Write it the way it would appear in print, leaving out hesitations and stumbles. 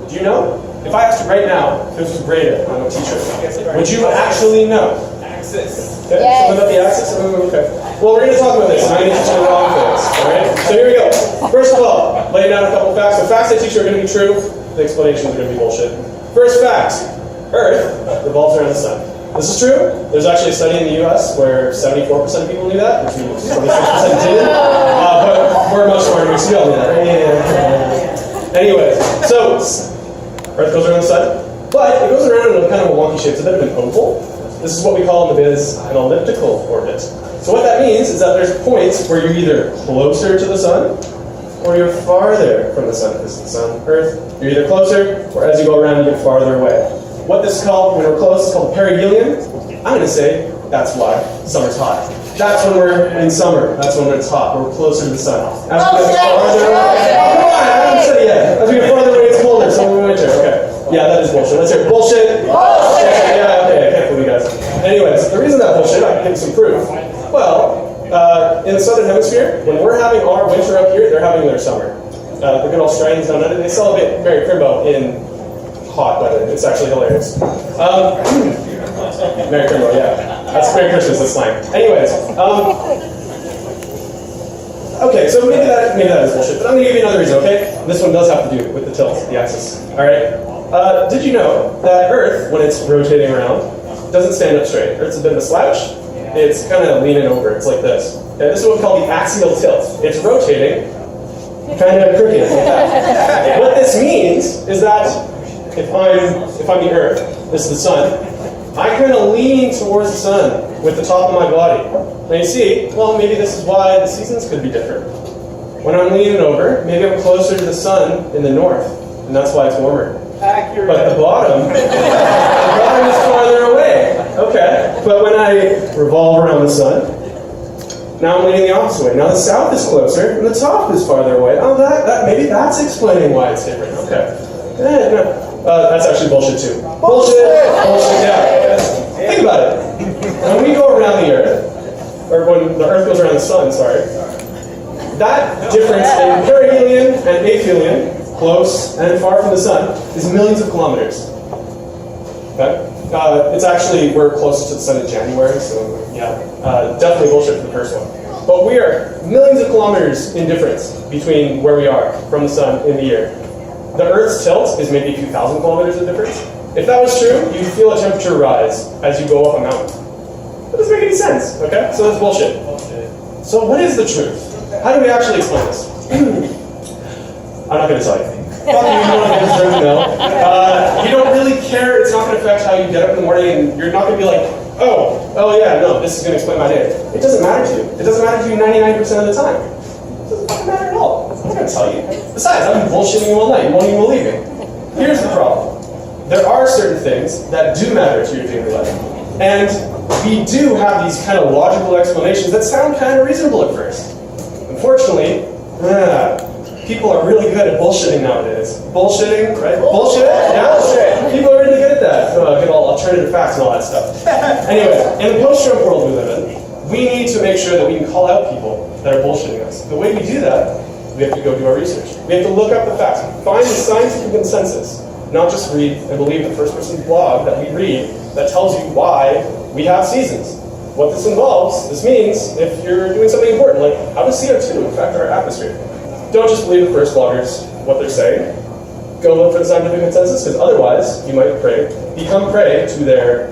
Do you know? If I asked you right now, if this was graded on a t-shirt, would you actually know? Axis. Okay, Yes. something about the axis? Okay. Well, we're going to talk about this, and I'm going to teach you the wrong things. Alright? So here we go. First of all, laying down a couple of facts. The facts I teach you are going to be true. The explanations are going to be bullshit. First fact. Earth revolves around the sun. This is true. There's actually a study in the US where 74% of people knew that, which means 26% didn't. But we're much smarter. We all knew that, right? Yeah. Anyways, so Earth goes around the sun, but it goes around in a kind of a wonky shape. It's a bit of an oval. This is what we call in the biz an elliptical orbit. So what that means is that there's points where you're either closer to the sun or you're farther from the sun. This is the sun, Earth. You're either closer, or as you go around, you get farther away. What this is called, when we're close, is called perihelion. I'm going to say that's why summer's hot. That's when we're in summer. That's when it's hot. We're closer to the sun. As we get farther away, come on, I haven't said it yet. As we get farther away, it's colder. So we're winter. Okay. Yeah, that is bullshit. Let's hear it. Bullshit. Bullshit. Yeah. Okay. I can't fool you guys. Anyways, the reason that bullshit, I can give you some proof. Well, in the southern hemisphere, when we're having our winter up here, they're having their summer. The good Australians down under, they celebrate Merry Crimbo in hot weather. It's actually hilarious. Merry Crimbo, yeah. That's Merry Christmas, that's slang. Anyways, okay, so maybe that is bullshit, but I'm going to give you another reason, okay? This one does have to do with the tilt, the axis. Alright? Did you know that Earth, when it's rotating around, doesn't stand up straight? Earth's a bit of a slouch. It's kind of leaning over. It's like this. Okay, this is what we call the axial tilt. It's rotating kind of crooked like that. What this means is that if I'm the Earth, this is the sun, I kind of lean towards the sun with the top of my body. Now you see, well, maybe this is why the seasons could be different. When I'm leaning over, maybe I'm closer to the sun in the north, and that's why it's warmer. Accurate. But the bottom is farther away. Okay. But when I revolve around the sun, now I'm leaning the opposite way. Now the south is closer, and the top is farther away. Oh, maybe that's explaining why it's different. Okay. That's actually bullshit too. Bullshit! Bullshit, yeah. Think about it. When we go around the Earth, or when the Earth goes around the sun, sorry, that difference in perihelion and aphelion, close and far from the sun, is millions of kilometers. Okay? It's actually, we're closest to the sun in January, so yeah, definitely bullshit for the first one. But we are millions of kilometers in difference between where we are from the sun in the year. The Earth's tilt is maybe a few thousand kilometers of difference. If that was true, you'd feel a temperature rise as you go up a mountain. That doesn't make any sense, okay? So that's bullshit. So what is the truth? How do we actually explain this? I'm not going to tell you. Fuck you, you don't want to get this room, no. You don't really care, it's not going to affect how you get up in the morning, and you're not going to be like, oh yeah, no, this is going to explain my day. It doesn't matter to you. It doesn't matter to you 99% of the time. It doesn't fucking matter at all. I'm not going to tell you. Besides, I've been bullshitting you all night. You won't even believe me. Here's the problem. There are certain things that do matter to your daily life. And we do have these kind of logical explanations that sound kind of reasonable at first. Unfortunately, people are really good at bullshitting nowadays. Bullshitting, right? Bullshit? Yeah. Bullshit. People are really good at that. Get all alternative facts and all that stuff. Anyway, in the post-Trump world we live in, we need to make sure that we can call out people that are bullshitting us. The way we do that, we have to go do our research. We have to look up the facts, find the scientific consensus, not just read and believe the first person's blog that we read that tells you why we have seasons. What this involves, this means if you're doing something important, like how does CO2 affect our atmosphere? Don't just believe the first bloggers, what they're saying. Go look for the scientific consensus, because otherwise you might become prey to their